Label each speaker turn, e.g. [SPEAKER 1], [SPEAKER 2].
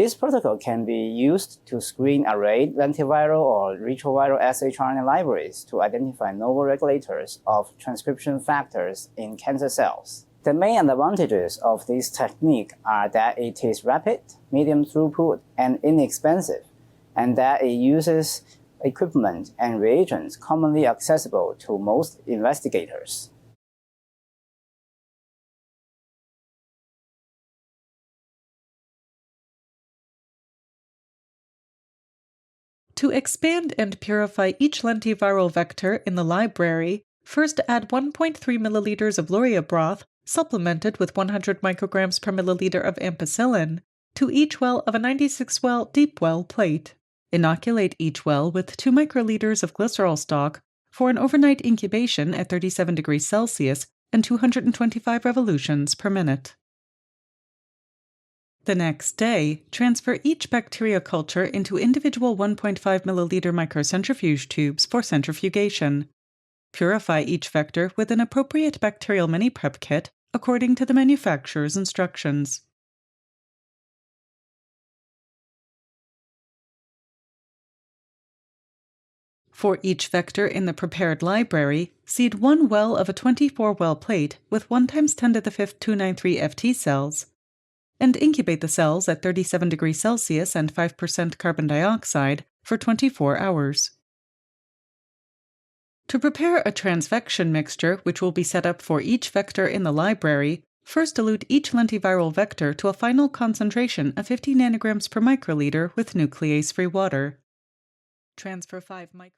[SPEAKER 1] This protocol can be used to screen array, lentiviral, or retroviral assay RNA libraries to identify novel regulators of transcription factors in cancer cells. The main advantages of this technique are that it is rapid, medium throughput, and inexpensive, and that it uses equipment and reagents commonly accessible to most investigators.
[SPEAKER 2] To expand and purify each lentiviral vector in the library, first add 1.3 milliliters of lauria broth, supplemented with 100 micrograms per milliliter of ampicillin, to each well of a 96-well deep well plate. Inoculate each well with 2 microliters of glycerol stock for an overnight incubation at 37 degrees Celsius and 225 revolutions per minute. The next day, transfer each bacteria culture into individual 1.5 milliliter microcentrifuge tubes for centrifugation. Purify each vector with an appropriate bacterial mini-prep kit according to the manufacturer's instructions. For each vector in the prepared library, seed 1 well of a 24-well plate with 1 × 10⁵ 293 FT cells, and incubate the cells at 37 degrees Celsius and 5% carbon dioxide for 24 hours. To prepare a transfection mixture, which will be set up for each vector in the library, first dilute each lentiviral vector to a final concentration of 50 nanograms per microliter with nuclease-free water. Transfer 5 micrograms.